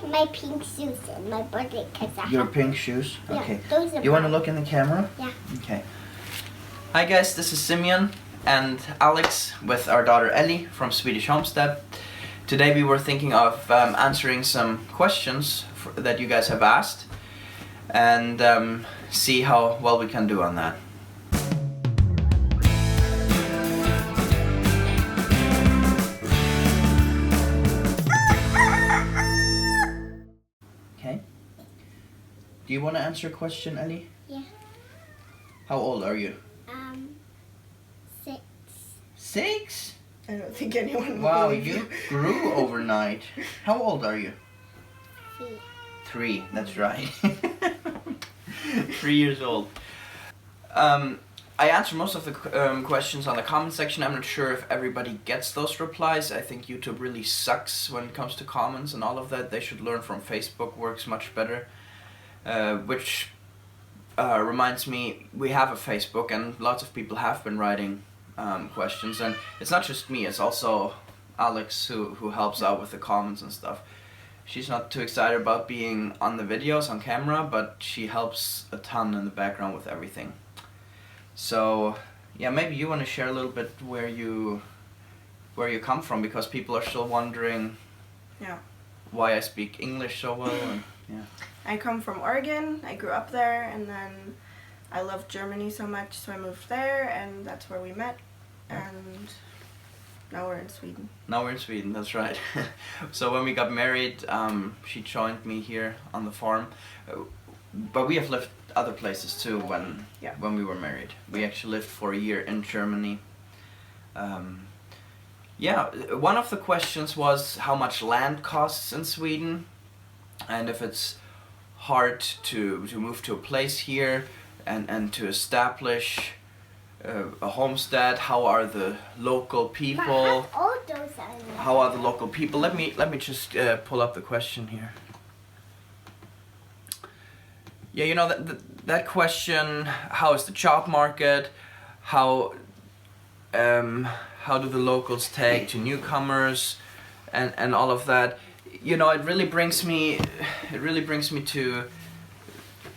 my pink shoes and my birthday because Your pink shoes? Yeah, Okay. those are You want to mine. look in the camera? Yeah. Okay. Hi guys, this is Simeon and Alex with our daughter Ellie from Swedish Homestead. Today we were thinking of answering some questions that you guys have asked and see how well we can do on that. Okay. Do you want to answer a question, Ellie? Yeah. How old are you? 6. 6? I don't think anyone will Wow, believe you grew overnight. How old are you? 3. 3, that's right. 3 years old. I answer most of the questions on the comment section. I'm not sure if everybody gets those replies. I think YouTube really sucks when it comes to comments and all of that. They should learn from Facebook, works much better. Which reminds me, we have a Facebook and lots of people have been writing questions. And it's not just me, it's also Alex who helps out with the comments and stuff. She's not too excited about being on the videos on camera, but she helps a ton in the background with everything. So yeah, maybe you want to share a little bit where you come from, because people are still wondering why I speak English so well. And, yeah. I come from Oregon. I grew up there, and then I loved Germany so much, so I moved there, and that's where we met. And now we're in Sweden. Now we're in Sweden, that's right. So when we got married, she joined me here on the farm. But we have lived other places too when we were married. We actually lived for a year in Germany. One of the questions was how much land costs in Sweden, and if it's hard to move to a place here and to establish a homestead. How are the local people? How are the local people? Let me just pull up the question here. Yeah, you know that question. How is the job market? How do the locals take to newcomers, and all of that? You know, it really brings me to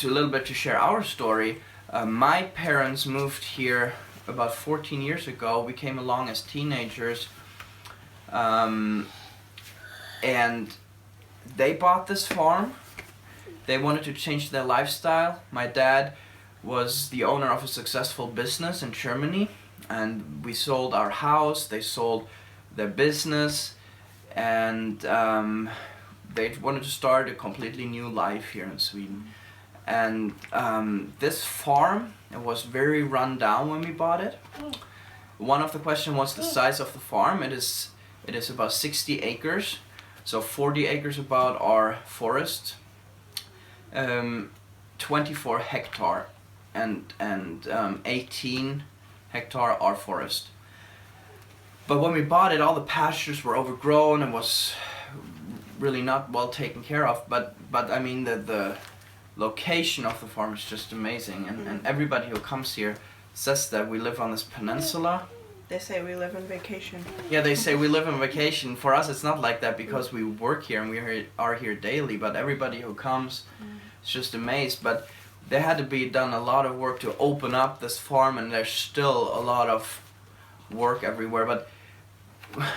a little bit to share our story. My parents moved here about 14 years ago. We came along as teenagers, and they bought this farm. They wanted to change their lifestyle. My dad was the owner of a successful business in Germany, and we sold our house. They sold their business, and they wanted to start a completely new life here in Sweden. And this farm, it was very run down when we bought it. One of the questions was the size of the farm. It is about 60 acres, so 40 acres about are forest, 24 hectare, and 18 hectare are forest. But when we bought it, all the pastures were overgrown and was really not well taken care of. But I mean the location of the farm is just amazing, and everybody who comes here says that we live on this peninsula. They say we live on vacation. Yeah, they say we live on vacation. For us it's not like that because we work here and we are here daily, but everybody who comes is just amazed. But there had to be done a lot of work to open up this farm, and there's still a lot of work everywhere. But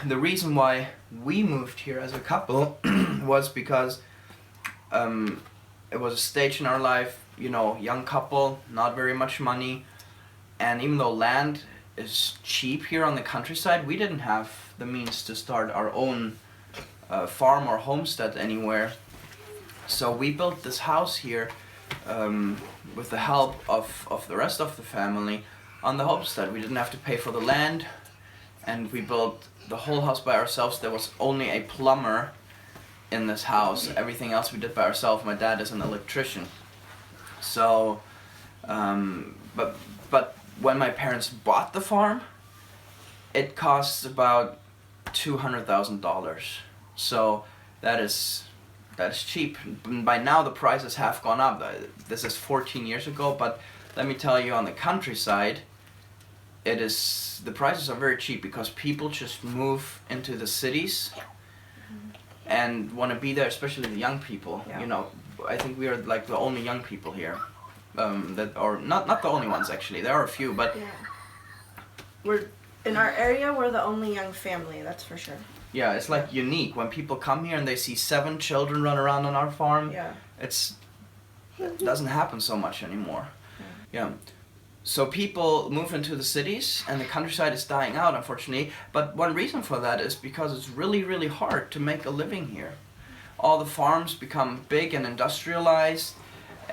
the reason why we moved here as a couple was because it was a stage in our life, you know, young couple, not very much money, and even though land is cheap here on the countryside, we didn't have the means to start our own farm or homestead anywhere. So we built this house here with the help of the rest of the family on the homestead. We didn't have to pay for the land, and we built the whole house by ourselves. There was only a plumber in this house. Everything else we did by ourselves. My dad is an electrician. So, but when my parents bought the farm, it costs about $200,000. So that is cheap. By now the prices have gone up. This is 14 years ago, but let me tell you, on the countryside, the prices are very cheap because people just move into the cities and want to be there, especially the young people. Yeah. You know, I think we are like the only young people here. That are not the only ones actually. There are a few, but Yeah. We're in our area. We're the only young family. That's for sure. yeah, it's like unique when people come here and they see 7 children run around on our farm. Yeah. It doesn't happen so much anymore. Yeah. So people move into the cities and the countryside is dying out, unfortunately. But one reason for that is because it's really, really hard to make a living here. All the farms become big and industrialized,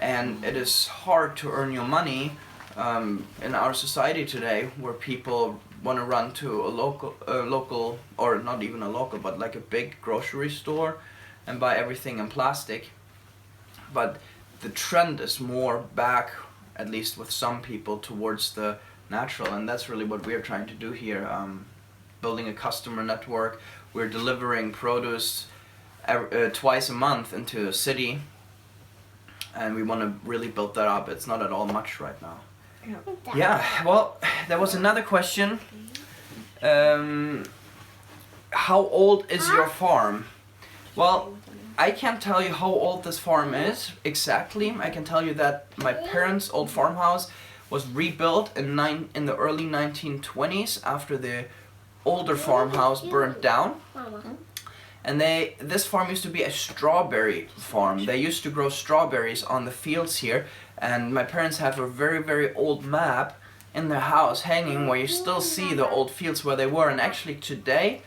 and it is hard to earn your money in our society today, where people want to run to a local, or not even a local, but like a big grocery store and buy everything in plastic. But the trend is more back, at least with some people, towards the natural, and that's really what we're trying to do here. Building a customer network. We're delivering produce twice a month into a city, and we want to really build that up. It's not at all much right now. Yeah, well, there was another question. How old is your farm? Well, I can't tell you how old this farm is exactly. I can tell you that my parents' old farmhouse was rebuilt in the early 1920s after the older farmhouse burned down. And this farm used to be a strawberry farm. They used to grow strawberries on the fields here, and my parents have a very, very old map in their house hanging where you still see the old fields where they were. And actually today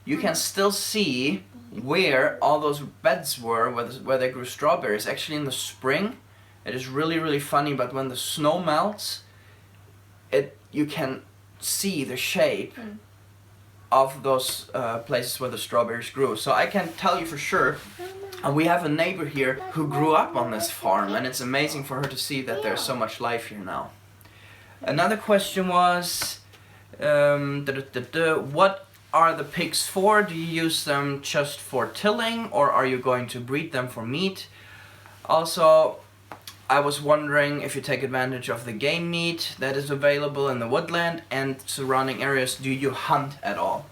you can still see where all those beds were, where they grew strawberries. Actually in the spring it is really, really funny, but when the snow melts, you can see the shape of those places where the strawberries grew. So I can tell you for sure, and we have a neighbor here who grew up on this farm, and it's amazing for her to see that there's so much life here now. Another question was, what are the pigs for? Do you use them just for tilling, or are you going to breed them for meat? Also, I was wondering if you take advantage of the game meat that is available in the woodland and surrounding areas. Do you hunt at all?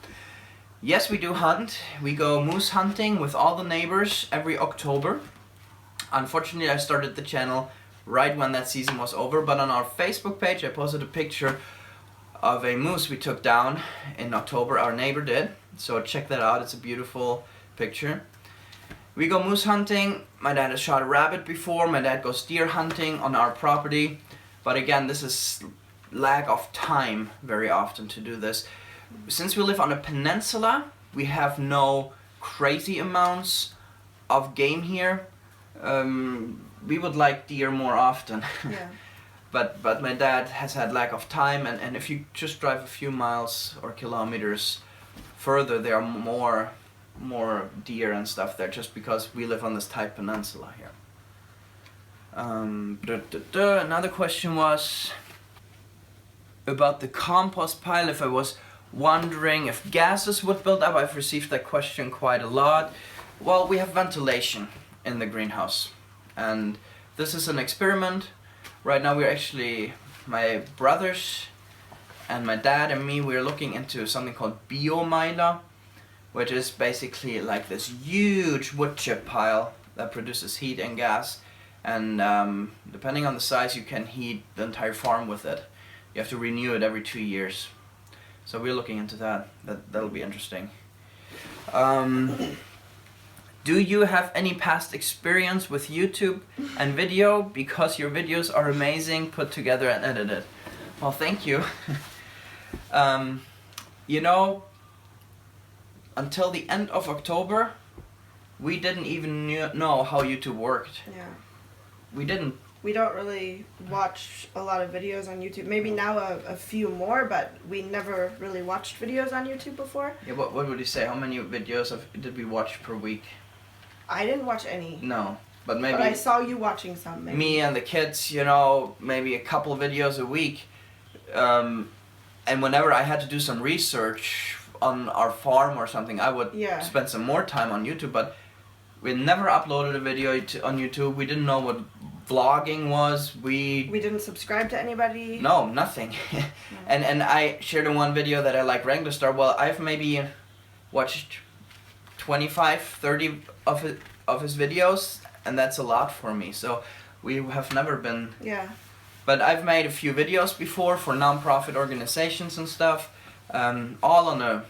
Yes, we do hunt. We go moose hunting with all the neighbors every October. Unfortunately, I started the channel right when that season was over, but on our Facebook page I posted a picture of a moose we took down in October. Our neighbor did, so check that out. It's a beautiful picture. We go moose hunting. My dad has shot a rabbit before. My dad goes deer hunting on our property. But again, this is lack of time very often to do this. Since we live on a peninsula, we have no crazy amounts of game here. We would like deer more often. Yeah. But my dad has had lack of time, and if you just drive a few miles or kilometers further, there are more deer and stuff there, just because we live on this tight peninsula here. Another question was about the compost pile, if I was wondering if gases would build up. I've received that question quite a lot. Well, we have ventilation in the greenhouse, and this is an experiment. Right now we're actually, my brothers and my dad and me, we're looking into something called biomailer, which is basically like this huge wood chip pile that produces heat and gas, and depending on the size you can heat the entire farm with it. You have to renew it every 2 years. So we're looking into that. That'll be interesting. Do you have any past experience with YouTube and video? Because your videos are amazing, put together and edited. Well, thank you. You know, until the end of October, we didn't even know how YouTube worked. Yeah. We didn't. We don't really watch a lot of videos on YouTube. Maybe now a few more, but we never really watched videos on YouTube before. Yeah, what would you say? How many videos did we watch per week? I didn't watch any. No, but maybe. But I saw you watching some. Maybe. Me and the kids, you know, maybe a couple videos a week. And whenever I had to do some research on our farm or something, I would spend some more time on YouTube. But we never uploaded a video on YouTube. We didn't know what vlogging was. We didn't subscribe to anybody. No, nothing. And I shared in one video that I like Wrangler Star. Well, I've maybe watched 25, 30 of his videos, and that's a lot for me. So we have never been. Yeah. But I've made a few videos before for non-profit organizations and stuff, all on a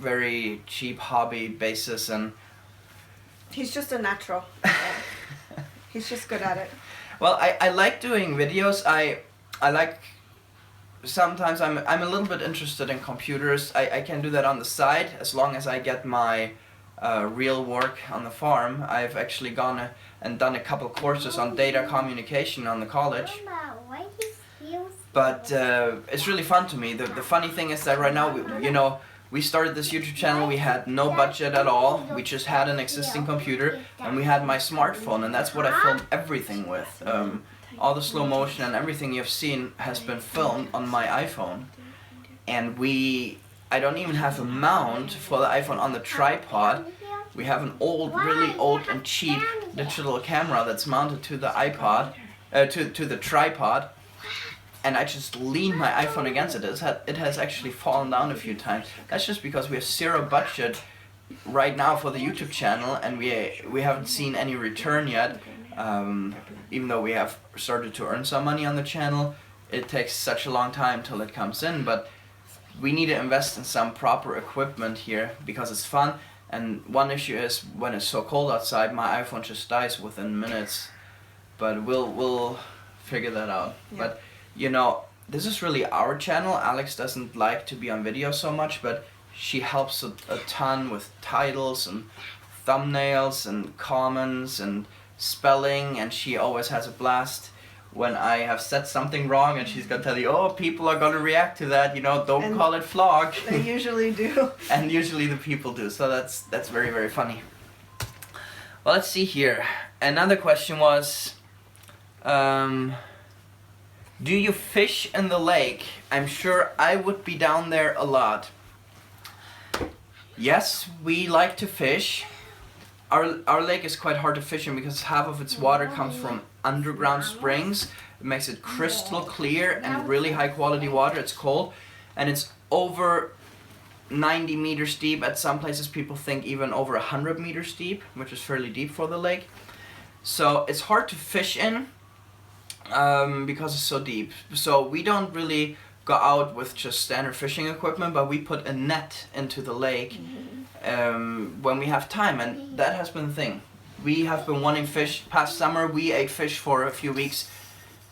very cheap hobby basis, and He's just a natural. He's just good at it. well, I like doing videos. I like, sometimes I'm a little bit interested in computers. I can do that on the side as long as I get my real work on the farm. I've actually gone and done a couple courses on data communication on the college. Mama, why does feel But it's really fun to me. The funny thing is that right now, we started this YouTube channel, we had no budget at all, we just had an existing computer, and we had my smartphone, and that's what I filmed everything with. All the slow motion and everything you've seen has been filmed on my iPhone. And I don't even have a mount for the iPhone on the tripod. We have an really old and cheap digital camera that's mounted to the iPod, to the tripod. And I just lean my iPhone against it. It has actually fallen down a few times. That's just because we have zero budget right now for the YouTube channel, and we haven't seen any return yet. Even though we have started to earn some money on the channel, it takes such a long time till it comes in. But we need to invest in some proper equipment here because it's fun. And one issue is when it's so cold outside, my iPhone just dies within minutes. But we'll figure that out. Yeah. But this is really our channel. Alex doesn't like to be on video so much, but she helps a ton with titles and thumbnails and comments and spelling, and she always has a blast when I have said something wrong, and she's gonna tell you, oh, people are gonna react to that, don't And call it vlog. They usually do. And usually the people do, so that's very, very funny. Well, let's see here. Another question was, do you fish in the lake? I'm sure I would be down there a lot. Yes, we like to fish. Our lake is quite hard to fish in because half of its water comes from underground springs. It makes it crystal clear and really high quality water. It's cold, and it's over 90 meters deep. At some places people think even over 100 meters deep, which is fairly deep for the lake. So it's hard to fish in. Because it's so deep. So we don't really go out with just standard fishing equipment, but we put a net into the lake when we have time, and that has been the thing. We have been wanting fish. Past summer we ate fish for a few weeks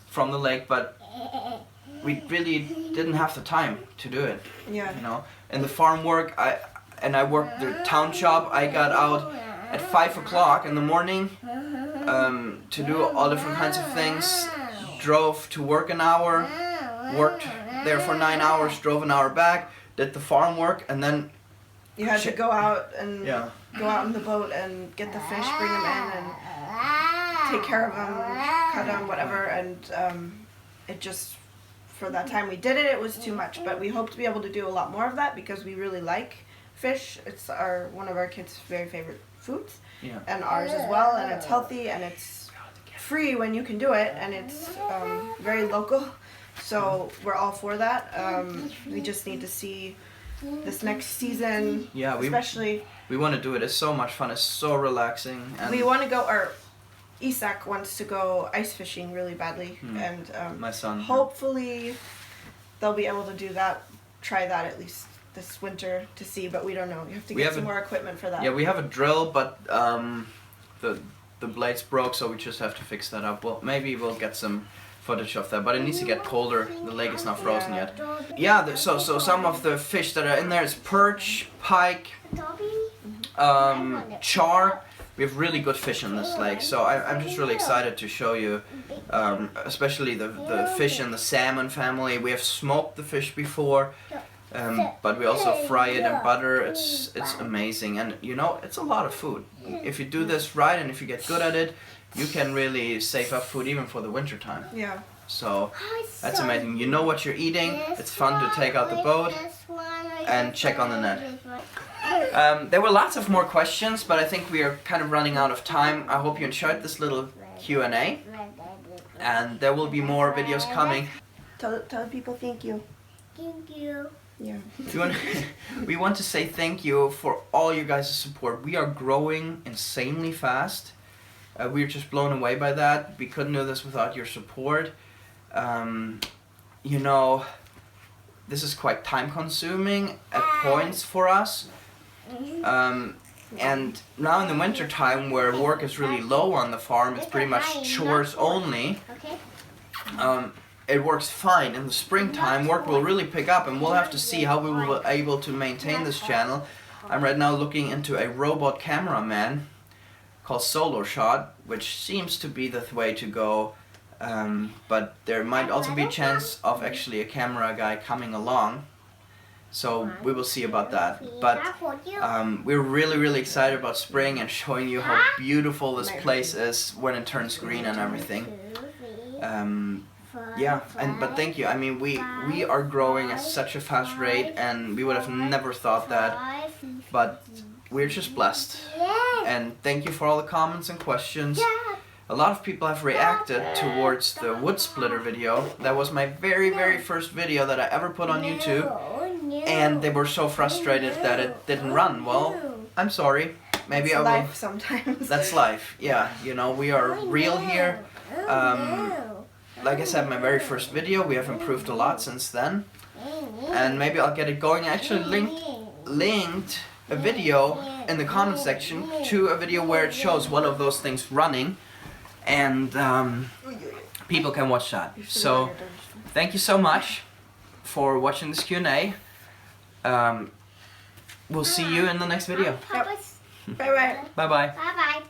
from the lake, but we really didn't have the time to do it. Yeah. In the farm work, I worked the town job. I got out at 5 o'clock in the morning to do all different kinds of things. Drove to work an hour, worked there for 9 hours, drove an hour back, did the farm work, and then You had to go out and Yeah. go out in the boat and get the fish, bring them in, and take care of them, cut them, whatever. And it just, for that time we did it, it was too much. But we hope to be able to do a lot more of that because we really like fish. It's one of our kids' very favorite foods, Yeah. and ours as well. And it's healthy, and it's free when you can do it, and it's very local. So we're all for that. We just need to see this next season, Yeah, especially. we want to do it. It's so much fun. It's so relaxing. And We want to go, or Isak wants to go ice fishing really badly, and my son. hopefully they'll be able to do that, try that at least this winter to see, but we don't know. You have to We get have some a- more equipment for that. Yeah, we have a drill, but the blades broke, so we just have to fix that up. Well, maybe we'll get some footage of that, but it needs to get colder. The lake is not frozen Yeah. yet. Yeah, so some of the fish that are in there is perch, pike, char. We have really good fish in this lake, so I'm just really excited to show you, especially the fish in the salmon family. We have smoked the fish before, but we also fry it in butter. It's amazing, and it's a lot of food. If you do this right and if you get good at it, you can really save up food even for the winter time. Yeah. So that's amazing. You know what you're eating. It's fun to take out the boat and check on the net. There were lots of more questions, but I think we are kind of running out of time. I hope you enjoyed this little Q&A, and there will be more videos coming. Tell the people thank you. Thank you. Yeah. We want to say thank you for all you guys' support. We are growing insanely fast. We're just blown away by that. We couldn't do this without your support. You know, this is quite time consuming at points for us. And now in the winter time where work is really low on the farm, it's pretty much chores only. Okay. It works fine. In the springtime, work will really pick up, and we'll have to see how we will be able to maintain this channel. I'm right now looking into a robot cameraman called Solo Shot, which seems to be the way to go. But there might also be a chance of actually a camera guy coming along. So we will see about that. But we're really excited about spring and showing you how beautiful this place is when it turns green and everything. Yeah, but thank you. I mean, we are growing at such a fast rate, and we would have never thought that. But we're just blessed. And thank you for all the comments and questions. A lot of people have reacted towards the wood splitter video. That was my very first video that I ever put on YouTube. And they were so frustrated that it didn't run. Well, I'm sorry. Maybe I will. Life sometimes. That's life. Yeah, you know, we are real here. Like I said, my very first video, we have improved a lot since then. And maybe I'll get it going. I actually linked a video in the comment section to a video where it shows one of those things running. And people can watch that. So thank you so much for watching this Q&A. We'll see you in the next video. Bye bye. Bye bye. Bye bye.